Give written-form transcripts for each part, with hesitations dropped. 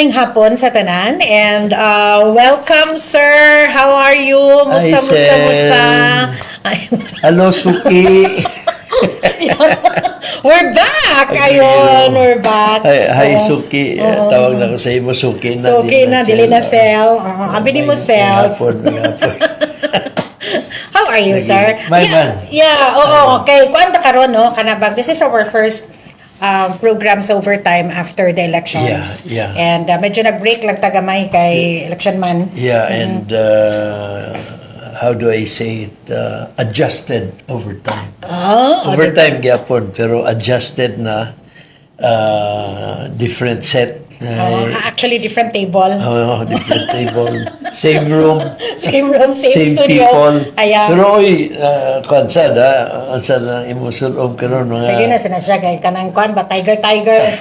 maayong hapon sa tanan and welcome sir. How are you? Musta? Hello Suki. We're back. Ayun, we're back. Hi Suki. Tawag na ko sa imo Suki na. Suki na, dili na Sel. Abi mo Sel. How are you, sir? Yeah, okay. Kuan karon no, kanabang this is our first programs overtime after the elections. Yeah. And medyo nag-break lang tagamay kay election man. Yeah, and how do I say it? Adjusted overtime. Overtime gyapon pero adjusted na different set. Actually, different table. Different table. Same room. Same studio. People. Ayan. Pero kansad na imusulog karon mga. Sige na sinasya kay kanang kuan ba tiger. Tiger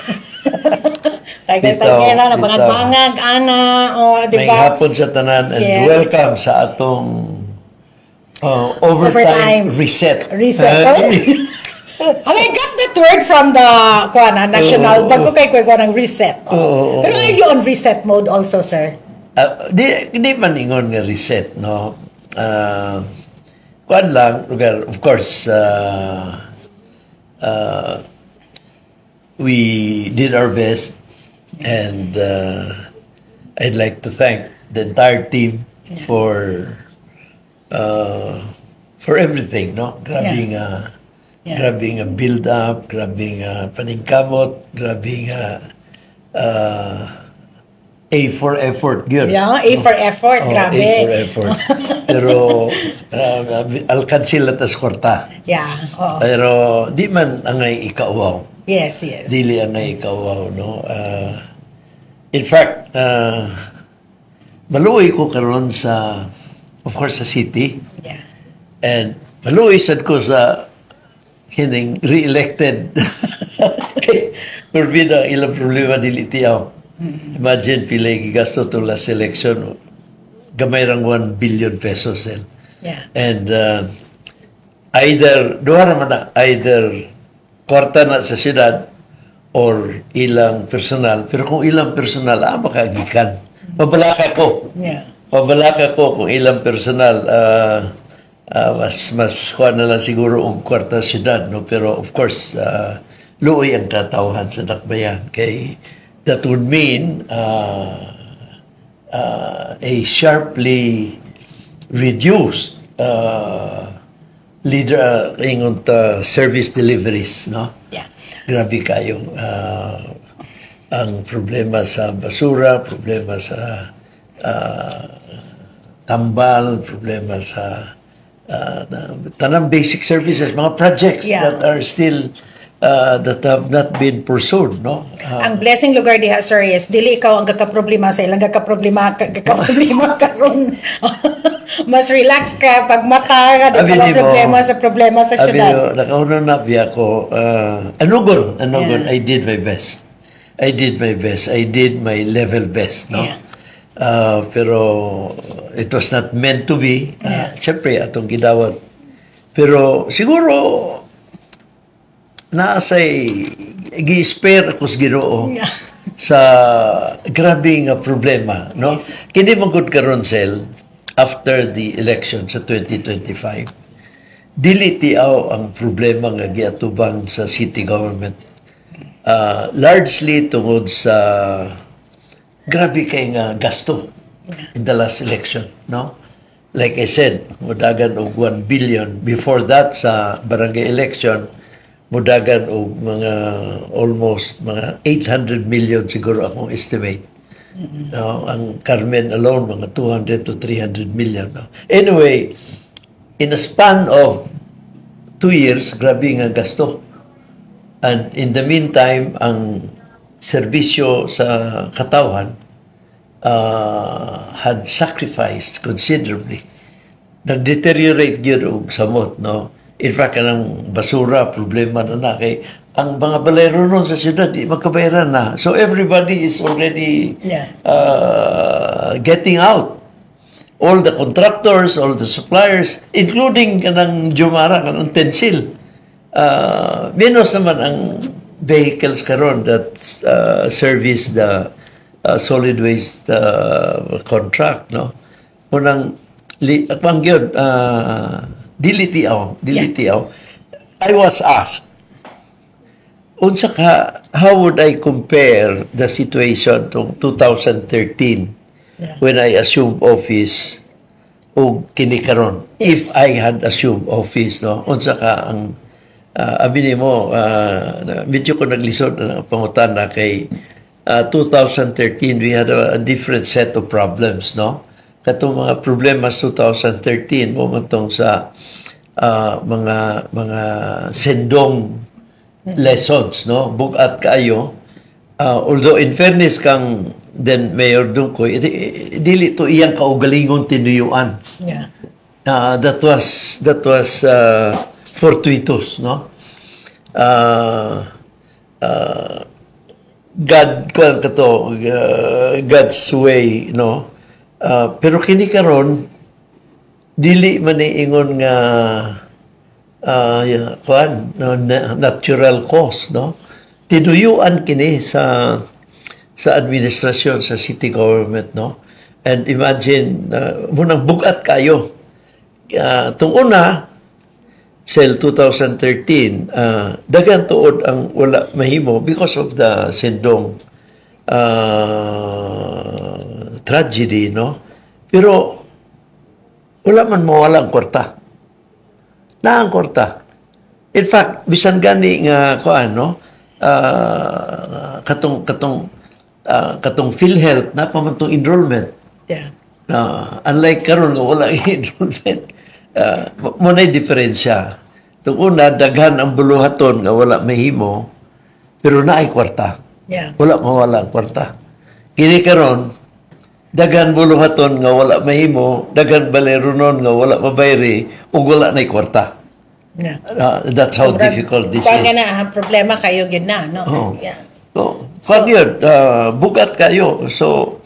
na bangag ana di ba? May hapon sa tanan and welcome sa atong overtime reset. I got that word from the national bago kay ko ng reset. Pero are you on reset mode also, sir? Di man ingon nga reset, no? Kuan lang, of course, we did our best and I'd like to thank the entire team for everything, no? Grabbing a build-up, grabbing paningkamot, grabbing A for effort. Yun. Yeah, A for effort, grabe. A for effort. Pero, alkansil na tas kwarta. Yeah, Pero, di man angay ikawaw. Yes. Dili angay ikawaw, no? In fact, maluoy ko karon sa, of course, sa city. Yeah. And maluoy sad ko sa hining re-elected kay Urbina ilang problema dili tiyaw. Imagine pilay gigasto to last election gamay rang 1 billion pesos. Yeah. And either kwarta na sa siyudad or ilang personal, pero kung ilang personal makagikan. Mabalaka ko. Yeah. Mabalaka ko kung ilang personal mas kuha na lang siguro ang kwarta syudad, no? Pero of course luoy ang katawhan sa dakbayan kay that would mean a sharply reduced service deliveries, no? Yeah. Grabe kayong ang problema sa basura, problema sa tambal, problema sa tanang basic services, mga projects that are still that have not been pursued, no? Ang blessing lugar diha, sir, is dili ikaw ang kakaproblema sa ilang kakaproblema karon. Mas relax ka pag mata ka problema sa syudad. Nakauna na biya ko anugon. I did my best. I did my level best, no? Yeah. Pero it was not meant to be. Siyempre, atong gidawat. Pero siguro, naasay gi-spare ako sa Ginoo sa grabe nga problema, no? Yes. Kini magud karon sel after the election sa 2025. Dili tiaw ang problema nga giatubang sa city government. Largely tungod sa grabe kay nga gasto in the last election, no? Like I said, mudagan og 1 billion. Before that, sa barangay election, mudagan og mga almost mga 800 million siguro akong estimate. No? Ang Carmen alone, mga 200 to 300 million. No? Anyway, in a span of 2 years, grabe nga gasto. And in the meantime, ang serbisyo sa katawhan had sacrificed considerably. Nag-deteriorate yun og samot, no? In fact, kanang basura, problema na kay ang mga balero nun sa siyudad, di magkabayaran na. So everybody is already getting out. All the contractors, all the suppliers, including kanang Jumara, kanang Tensil. Menos naman ang vehicles karon that service the solid waste contract, no? Unang akong gyud dili tiaw. I was asked, unsa ka, how would I compare the situation to 2013 when I assumed office o kini karon? If I had assumed office, no? Unsa ka ang abi nimo, medyo ko naglisod na pangutan na kay 2013 we had a different set of problems, no? Katong mga problema sa 2013 mo matong sa mga sendong lessons, no? Bugat kayo. Although in fairness kang then Mayor Dungkoy, dili to iyang kaugalingon tinuyuan. Yeah. That was fortuitous, no? God's way, no? Pero kini karon dili man ingon nga natural cause, no? Tinuyuan kini sa administrasyon sa city government, no? And imagine munang bugat kayo. Tung una Cell 2013, dagan tuod ang wala mahimo because of the Sendong tragedy, no? Pero wala man mawala ang kwarta. Na ang kwarta. In fact, bisan gani nga katong PhilHealth na pa man tong enrollment. Yeah. Unlike karon nga wala enrollment. Mo na diferensya. Tung una, daghan ang buluhaton nga wala mahimo, pero naay kwarta. Yeah. Wala mawala ang kwarta. Kini karon, daghan buluhaton nga wala mahimo, daghan baleronon nga wala mabayri, ug wala nay kwarta. Yeah. That's how difficult this is. Kaya na problema kayo gyud na, no? Oh. Yeah. Bugat kayo. So,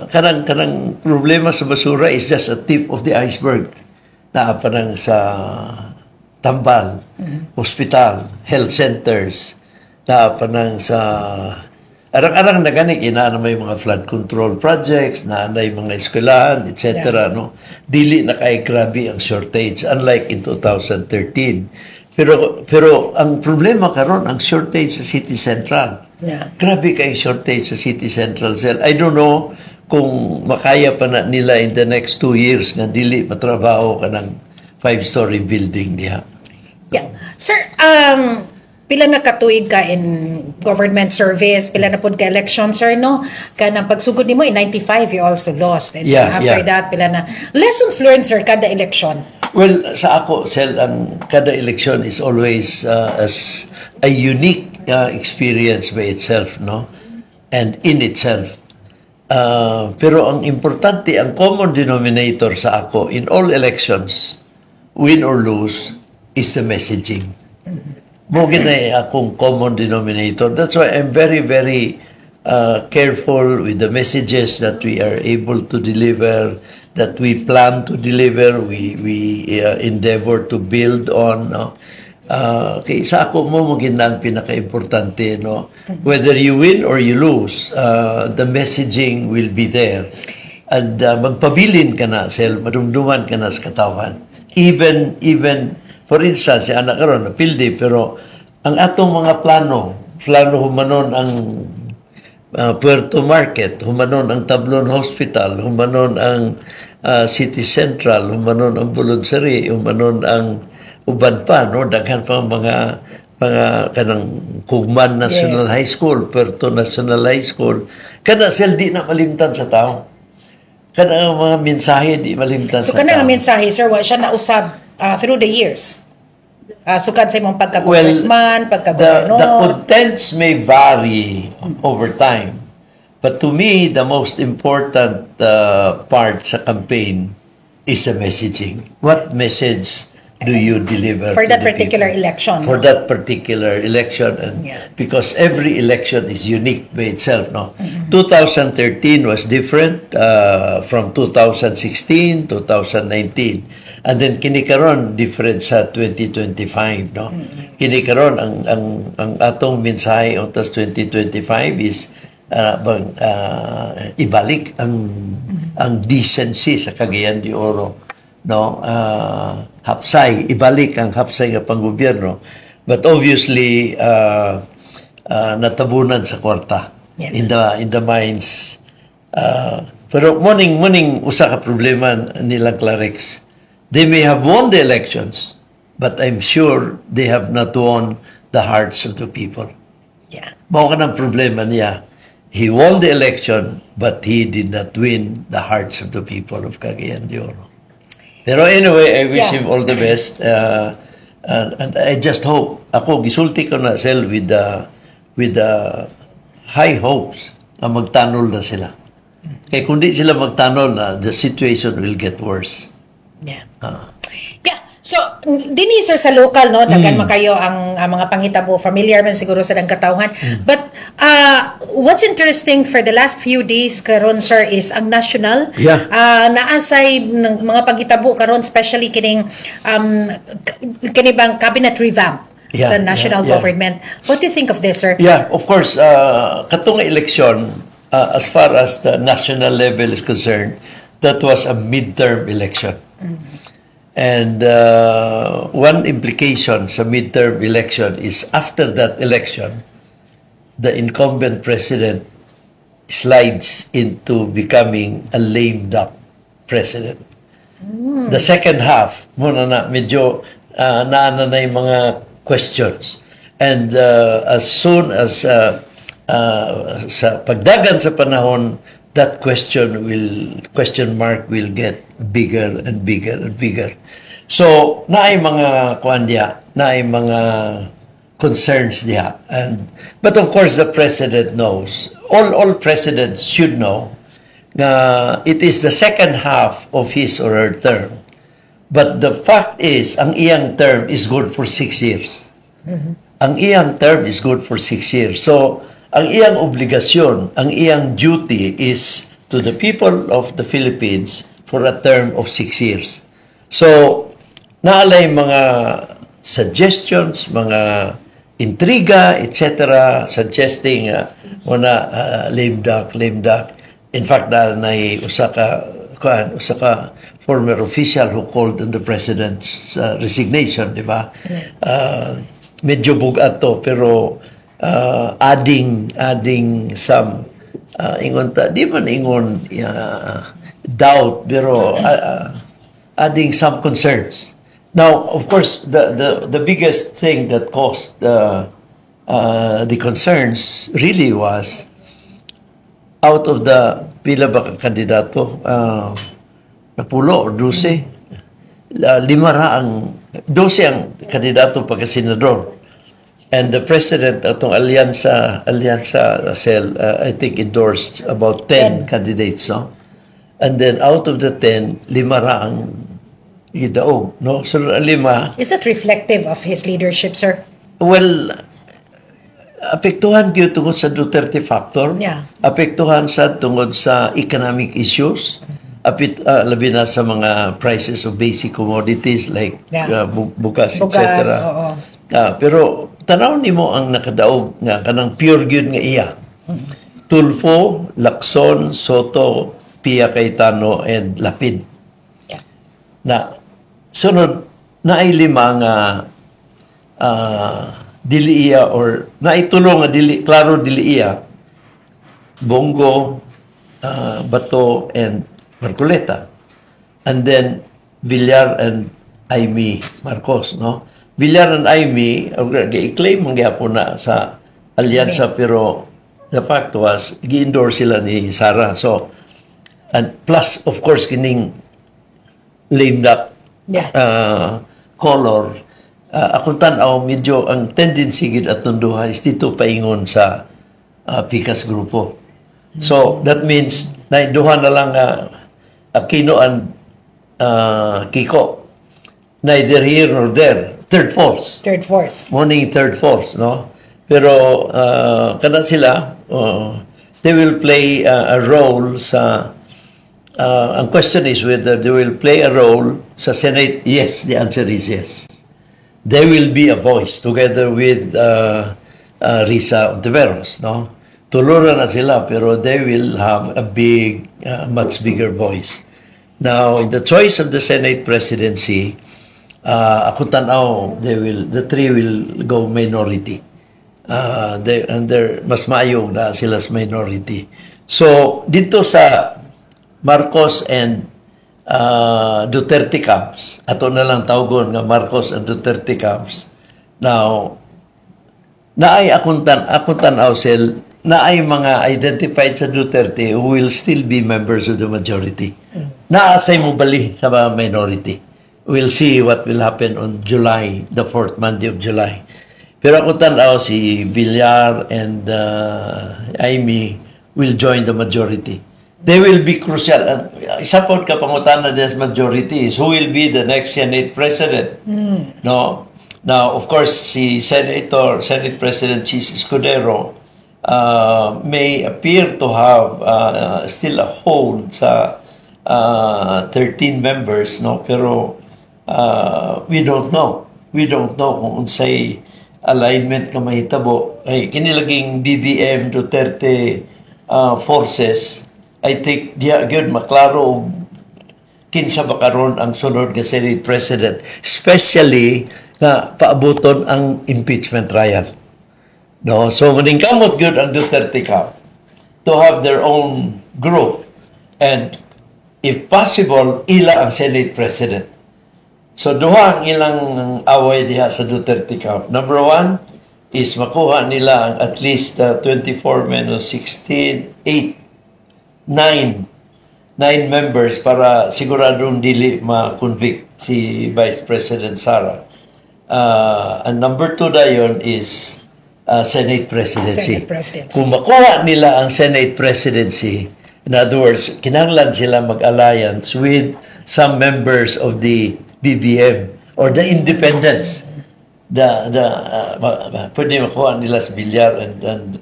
kanang problema sa basura is just a tip of the iceberg. Naapanang sa tambal, hospital, health centers, naapanang sa arang-arang na gani, na may mga flood control projects, na mga eskwelahan, etc. Yeah. No? Dili na kay grabe ang shortage, unlike in 2013. Pero ang problema karon ang shortage sa City Central. Yeah. Grabe kay shortage sa City Central Cell. I don't know kung makaya pa na nila in the next 2 years nga dili matrabaho ka ng 5-story building niya. Yeah. Sir, pila na katuig ka in government service, pila na pud ka election, sir, no? Kanang pagsugod nimo in 95 you also lost. And after that, pila na lessons learned, sir, kada election? Well, sa ako, Sel, ang kada election is always as a unique experience by itself, no? And in itself. Pero ang importante, ang common denominator sa ako in all elections, win or lose, is the messaging. Mo ginay akong common denominator. That's why I'm very, very careful with the messages that we are able to deliver, that we plan to deliver, we endeavor to build on, no? Kaya sa ako mo ang pinaka-importante, no? Whether you win or you lose, the messaging will be there. And magpabilin ka na, Sel, madumduman ka na sa katawan. Even, for instance, si anak karon napildi, pero ang atong mga plano humanon ang Puerto Market, humanon ang Tablon Hospital, humanon ang City Central, humanon ang Bulunsari, humanon ang uban pa, no? Daghan pa mga kanang Kugman National High School, Puerto National High School. Kana Sel, di na malimtan sa tao. Kana mga mensahe di malimtan sa tao. So kana nga mensahe, sir, wa siya nausab through the years. Sukad sa imong pagka-congressman, pagka-gobernador. The contents may vary over time. But to me, the most important part sa campaign is the messaging. What message do you deliver for that to the particular people? election? For that particular election. And because every election is unique by itself. No? 2013 was different from 2016, 2019. And then kinikaron different sa 2025, no? Kinikaron ang atong mensahe untas 2025 is ibalik ang decency sa Cagayan de Oro, no? Hapsay, ibalik ang hapsay nga panggobyerno. But obviously natabunan sa kwarta, in the mines. Pero muning usa ka problema nilang Clarex. They may have won the elections, but I'm sure they have not won the hearts of the people. Yeah. Mao ka ng problema niya. He won the election, but he did not win the hearts of the people of Cagayan de Oro. Pero anyway, I wish him all the best. And I just hope, ako gisulti ko na sel with the high hopes na magtanol na sila. Kaya kung di sila magtanol na, the situation will get worse. Yeah. Yeah. So, dinhi sir sa local, no, daghan man kayo ang mga pangitabo, familiar man siguro sa katawhan. But what's interesting for the last few days karon sir is ang national naasay ng mga pangitabo karon, especially kining bang cabinet revamp sa national government. What do you think of this, sir? Yeah, of course, katong election, as far as the national level is concerned, that was a midterm election. And one implication sa midterm election is after that election, the incumbent president slides into becoming a lame duck president. The second half, muna na medyo naana na yung mga questions. And as soon as sa pagdagan sa panahon, that question mark will get bigger and bigger and bigger. So, naay mga kuandya, naay mga concerns diha. But of course, the president knows. All presidents should know na it is the second half of his or her term. But the fact is, ang iyang term is good for 6 years. Ang iyang term is good for 6 years. So, ang iyang obligasyon, ang iyang duty is to the people of the Philippines for a term of 6 years. So, naalay mga suggestions, mga intriga, etc., suggesting lame duck. In fact, usa ka former official who called on the president's resignation, di ba? Medyo bugat to, pero adding some ingon ta, di man ingon doubt, pero adding some concerns. Now, of course, the biggest thing that caused the concerns really was out of the pila ba ka kandidato, napulo or 12, 12 ang kandidato pagka-senador. And the president atong alyansa cell, I think endorsed about 10 candidates, no? And then out of the 10, 5 ang idaog, no? So 5. Is that reflective of his leadership, sir? Well, apektuhan gyud tungod sa Duterte factor. Yeah. Apektuhan sa tungod sa economic issues. Labi na sa mga prices of basic commodities like bugas, etc. Pero tanaw nimo ang nakadaog nga kanang pure gyud nga iya. Tulfo, Lacson, Soto, Pia Cayetano, and Lapid. Yeah. Na sunod na ay 5 nga dili iya or naitulong nga klaro dili iya, Bongo, Bato, and Marcoleta. And then Villar and Aimee Marcos, no? Villar and Aimee, i-claim ang gyapon na sa alyansa, pero the fact was, gi-endorse sila ni Sara. So, and plus, of course, kining lame duck color, akong tanaw, medyo ang tendency gid atong duha is dito paingon sa Picas Grupo. So, that means, na duha na lang Aquino and Kiko. Neither here nor there. Third force. Morning third force, no? Pero kada sila, they will play a role sa ang question is whether they will play a role sa Senate. Yes, the answer is yes. They will be a voice together with Risa Ontiveros, no? tuluran na sila, pero they will have a much bigger voice. Now, in the choice of the Senate presidency, ako tanaw, the three will go minority. They're mas maayong na sila sa minority. So, dito sa Marcos and Duterte camps, ato na lang tawgon nga Marcos and Duterte camps. Now, naay akong tanaw sel, naay mga identified sa Duterte who will still be members of the majority. Naasay mo bali sa mga minority. We'll see what will happen on July, the 4th Monday of July. Pero ako tanaw si Villar and Amy will join the majority. They will be crucial. Isa po kapangutana des majority is who will be the next Senate President. No? Now, of course, si Senate President Chis Escudero may appear to have still a hold sa 13 members, no? Pero we don't know. We don't know kung unsay alignment ka mahitabo. Ay, kinilaging BBM Duterte forces, I think diya gyud maklaro kinsa ba karon ang sunod nga Senate President, especially nga paabuton ang impeachment trial. No, so maningkamot gyud ang Duterte camp to have their own group and if possible ila ang Senate President. So duha ang ilang away diha sa Duterte camp. Number one is makuha nila ang at least 24 minus 16, 8 9 members para siguradong dili ma-convict si Vice President Sara. And number 2 dayon is Senate Presidency. Kung makuha nila ang Senate Presidency, in other words, kinahanglan sila mag-alliance with some members of the BBM or the independents. Pwede makuha nila sa Villar and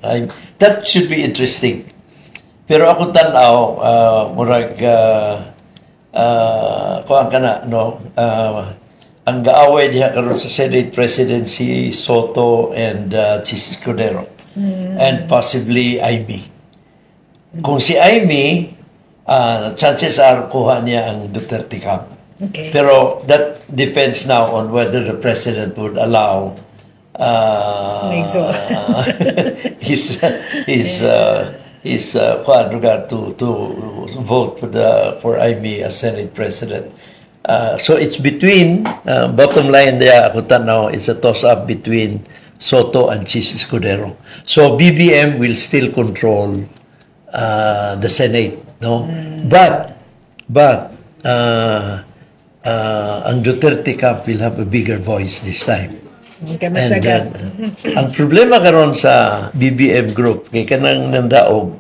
that should be interesting. Pero ako tanaw, murag, kuhaan ka na, no? Ang gaaway diha karon sa Senate Presidency, Soto and Chis Escudero. And possibly Amy. Kung si Amy, chances are kuha niya ang Duterte camp. Okay. Pero that depends now on whether the President would allow to vote for Amy as Senate President. So it's between, bottom line there, ako tanaw, it's a toss-up between Soto and Chis Escudero. So BBM will still control the Senate, no? But ang Duterte camp will have a bigger voice this time. And ang problema karon sa BBM group kay kanang nandaog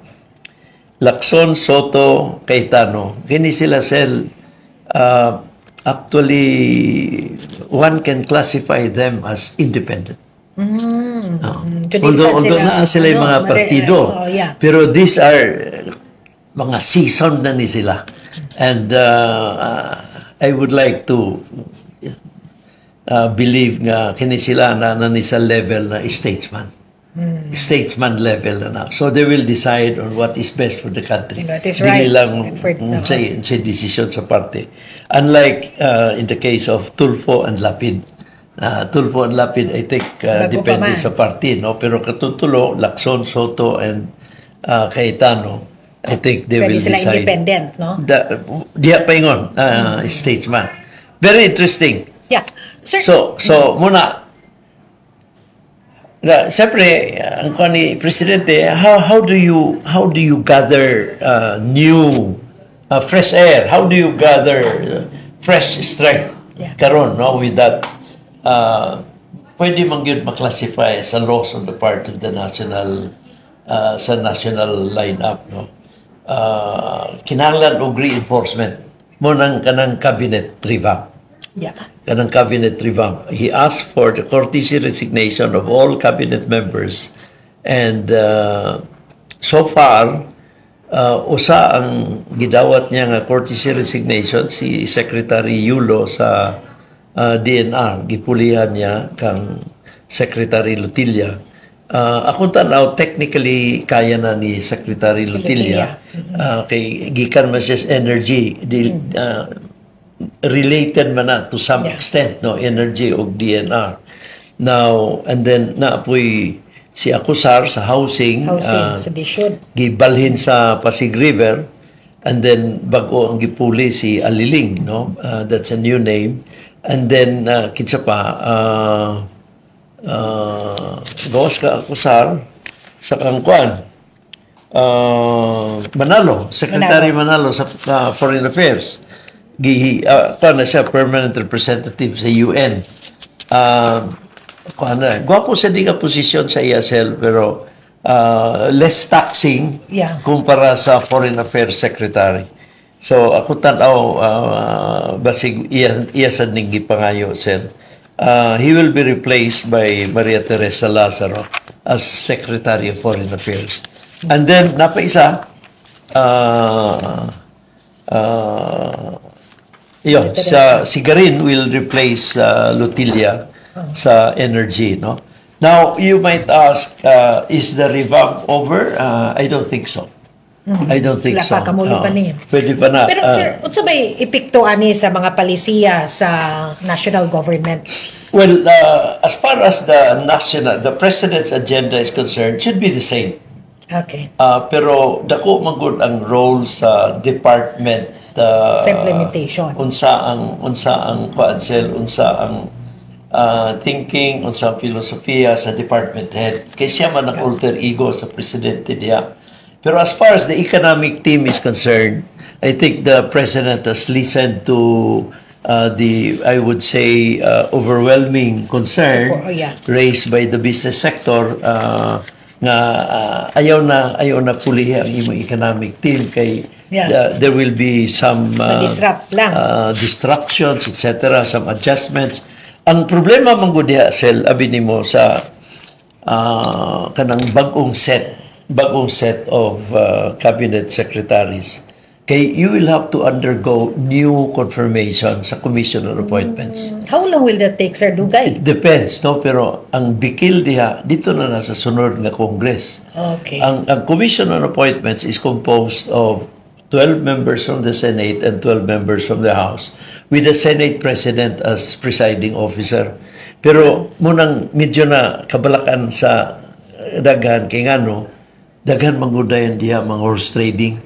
Lacson, Soto, Cayetano, kini sila actually one can classify them as independent. Although na sila yung mga partido, pero these are mga seasoned na ni sila. And I would like to believe nga kini sila na sa level na statesman. Statesman level na. So they will decide on what is best for the country. That is right. Dili lang say decision sa party. Unlike in the case of Tulfo and Lapid. Tulfo and Lapid, I think depende sa party, no? Pero katutulo, Lacson, Soto and Cayetano, I think they will decide. Sila independent, no? Diya paingon, statesman. Very interesting. Yeah. Sir, so muna, siyempre, ang ni Presidente, how do you gather new fresh air? How do you gather fresh strength? Karon, no, with that, pwede man gyud maklasify as a loss on the part of the national lineup, no. Kinahanglan og reinforcement mo nang kanang cabinet revamp. Kanang cabinet revamp. He asked for the courtesy resignation of all cabinet members and so far usa ang gidawat niya nga courtesy resignation si Secretary Yulo sa DNR. Gipulihan niya kang Secretary Lutilla akong tanaw, technically, kaya na ni Secretary Lutilla. Kay gikan man siya energy. Related man na to some extent, no? Energy o DNR. Now, and then, naapoy si Acusar sa housing. So they should. Gibalhin sa Pasig River. And then, bago ang gipuli si Aliling, no? That's a new name. And then, kinsa pa, gawas ka Acusar sa Kangkuan. Manalo, Secretary Manalo sa Foreign Affairs. Na siya permanent representative sa UN. Gwapo sa di ka posisyon sa ESL, pero less taxing kumpara sa Foreign Affairs Secretary. So, ako tanaw, basig iyasad ning gipangayo, sir. He will be replaced by Maria Teresa Lazaro as Secretary of Foreign Affairs. And then, napaisa, si Garin will replace Lutilla sa energy, no? Now, you might ask, is the revamp over? I don't think so. I don't think so. Kamulo pa niya. Pwede pa na. Pero sir, unsa may epekto ani sa mga palisiya sa national government? Well, as far as the president's agenda is concerned, should be the same. Okay. Pero dako magud ang role sa department sa implementation. Unsa ang council, unsa ang thinking, unsa ang filosofiya sa department head. Kay siya man ang alter ego sa presidente diya. Pero as far as the economic team is concerned, I think the president has listened to I would say, overwhelming concern raised by the business sector nga ayaw na pulihi ang imong economic team kay there will be some distractions, etc., some adjustments. Ang problema man gud diha, Sel, abi nimo sa kanang bagong set of cabinet secretaries, kay you will have to undergo new confirmation sa commission on appointments. How long will that take, Sir Dugay? It depends, no? Pero ang bikil diha, dito na nasa sunod nga Congress. Okay. Ang commission on appointments is composed of 12 members from the Senate and 12 members from the House, with the Senate President as presiding officer. Pero munang medyo na kabalakan sa daghan, kay ngano, daghan mangudayan diha mga horse trading.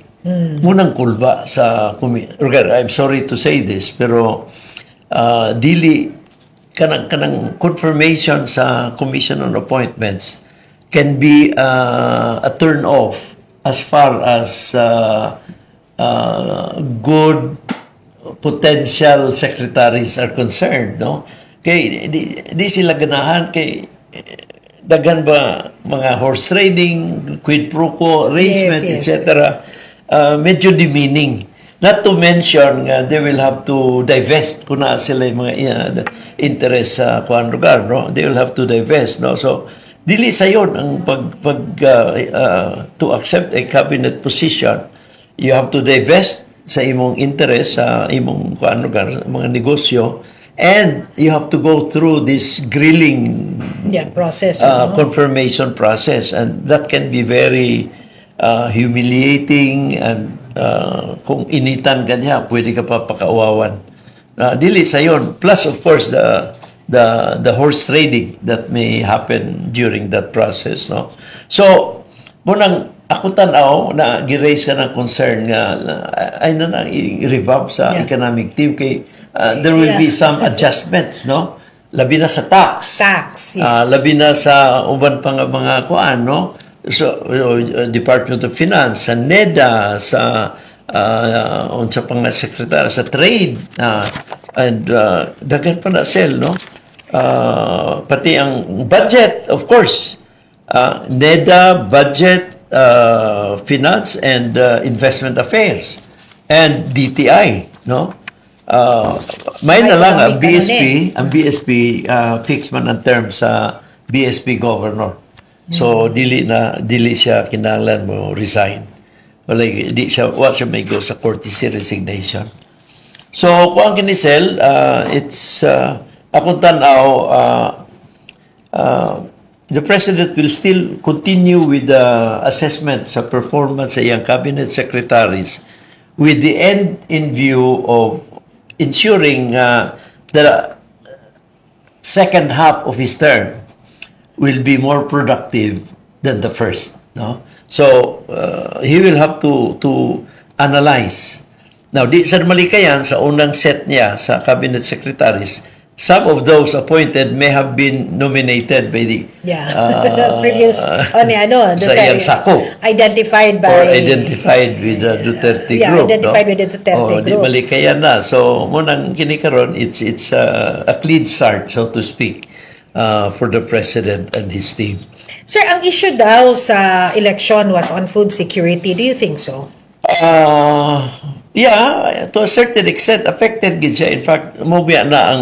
Munang kulba sa I'm sorry to say this, pero dili kanang confirmation sa commission on appointments can be a turn off as far as good potential secretaries are concerned, no? Kay di sila ganahan kay daghan ba mga horse trading, quid pro quo arrangement, etc. Medyo demeaning. Not to mention, they will have to divest kung na sila yung mga interest sa kuan lugar, no? They will have to divest, no? So, dili sa yun ang to accept a cabinet position, you have to divest sa imong interest sa imong kuan lugar, mga negosyo, and you have to go through this grilling process, confirmation process, and that can be very humiliating, and kung initan ka niya, pwede ka pa pakauwawan. Dili sa yon. Plus, of course, the horse trading that may happen during that process, no? So, munang ako tanaw na gi-raise ka ng concern nga ay na i-revamp sa economic team kay there will be some adjustments, no? Labi na sa tax. Yes. Labi na sa uban pa nga mga kuan, no? So, Department of Finance, sa NEDA, sa unsa pang sekretary sa trade, and daghan pa na sel, no? Pati ang budget, of course, NEDA, budget, finance, and investment affairs, and DTI, no? May na lang ang BSP, fixed man ang term sa BSP governor. So dili siya kinahanglan mo resign. Wala siya may go sa courtesy resignation. So kung ang kinisel, it's akong tanaw the President will still continue with the assessment sa performance sa iyang cabinet secretaries with the end in view of ensuring the second half of his term will be more productive than the first. No? So, he will have to analyze. Now, di sa malikayan, sa unang set niya sa cabinet secretaries, some of those appointed may have been nominated by the previous sa iyang sako. Identified or identified with the Duterte group. Identified with the Duterte Di group. malikayan na. So, munang kinikaroon, it's a clean start, so to speak, for the President and his team. Sir, ang issue daw sa election was on food security. Do you think so? Yeah, to a certain extent, affected gid siya. In fact, mobya na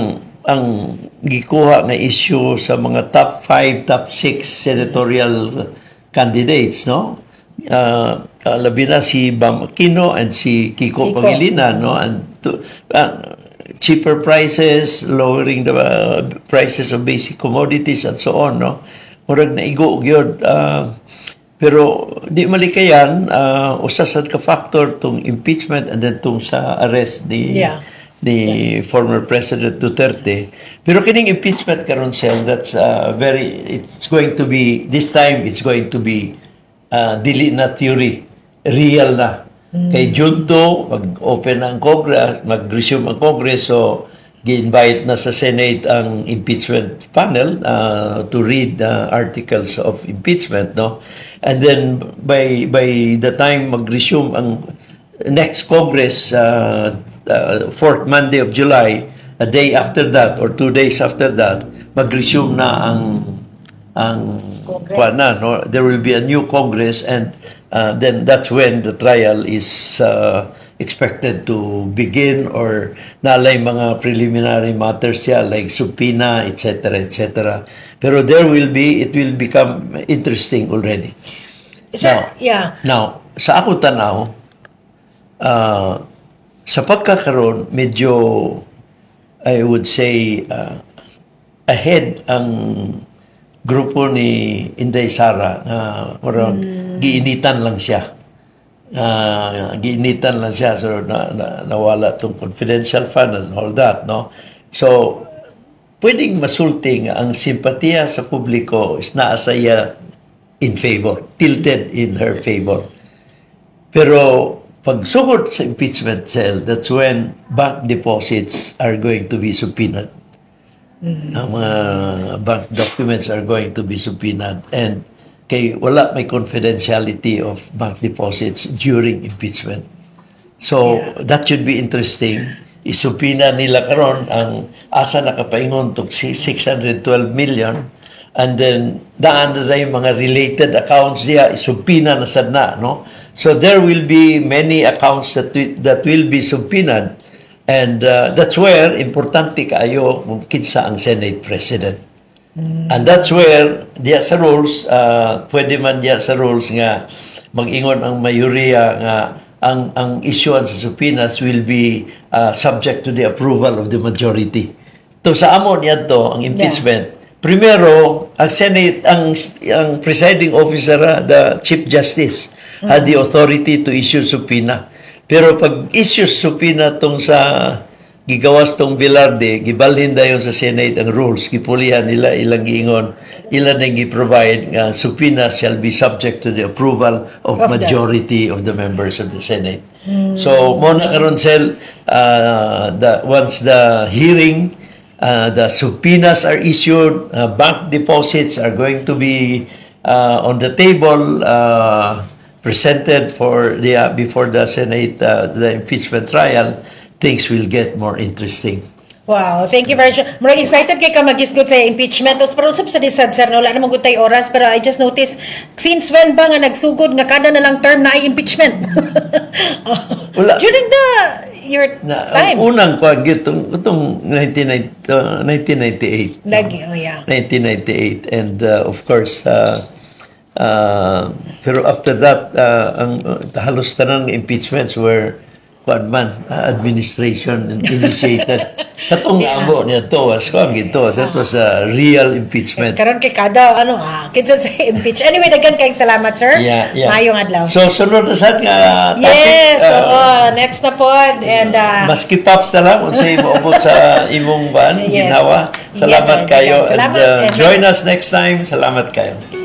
ang gikuha nga issue sa mga top 5, top 6 senatorial candidates, no? Labi na si Bam Aquino and si Kiko Pangilinan, no? And cheaper prices, lowering the prices of basic commodities and so on, no? Murag na igo gyud. Pero di malikayan, usasad ka factor tong impeachment and then tong sa arrest ni former President Duterte. Pero kining impeachment karon sel, that's it's going to be, this time it's going to be dili na theory, real na. Kay Junto, mag-open ang Congress, mag-resume ang Congress, so gi-invite na sa Senate ang impeachment panel to read articles of impeachment, no? And then by the time mag-resume ang next Congress, 4th Monday of July, a day after that or 2 days after that, mag-resume na ang no? There will be a new Congress, and then that's when the trial is expected to begin, or nalay mga preliminary matters siya like subpoena, etc., etc. Pero it will become interesting already. Now, sa ako tanaw, sa pagkakaroon, medyo, I would say, ahead ang grupo ni Inday Sara na giinitan lang siya. So nawala tong confidential fund and all that, no? So, pwedeng masulting ang simpatiya sa publiko is naasaya in favor, tilted in her favor. Pero pag sugod sa impeachment cell, that's when bank deposits are going to be subpoenaed. Ang mga bank documents are going to be subpoenaed, and kay wala may confidentiality of bank deposits during impeachment. So, that should be interesting. Isubpoena nila karon ang asa nakapaingon tong 612 million, and then daan na yung mga related accounts diya, isubpoena na sad na, no? So, there will be many accounts that will be subpoenaed, and that's where importante kaayo kung kinsa ang Senate President. And that's where diya sa rules, pwede man diya sa rules nga mag-ingon ang mayoriya nga ang issuance sa subpoenas will be subject to the approval of the majority. To sa amon yadto ang impeachment. Primero, ang Senate, ang presiding officer, the Chief Justice, had the authority to issue subpoena. Pero pag issue subpoena tong sa gigawas tong Velarde, gibalhin dayon sa Senate ang rules, gipulihan nila ilang giingon, ilan ang gi-provide nga subpoena shall be subject to the approval of majority of the members of the Senate. So, mo na karon sel, once the hearing, the subpoenas are issued, bank deposits are going to be on the table, presented before the Senate, the impeachment trial, things will get more interesting. Wow, thank you very much. Murag excited kay ka magisgot sa impeachment. Pero usap sa disad, sir, wala namang gutay oras, pero I just noticed, since when ba nga nagsugod nga kada na lang term na ay impeachment? During your time. Ang unang kwa, itong 1998. Lagi, oh yeah. 1998. And of course, pero after that, ang halos tanang impeachments were kuan man, administration initiated. Katong amo niya to, was ko ang ito. That was a real impeachment. Karon kay kada kinsa sa impeach. Anyway, daghan kay salamat, sir. Yeah. Mayong adlaw. So sunod na sad nga topic. Yes, next na pod and maski pops na lang unsay moabot sa imong ban Yes. ginawa. Salamat Yes, sir. kayo Salamat. and join us next time. Salamat kayo.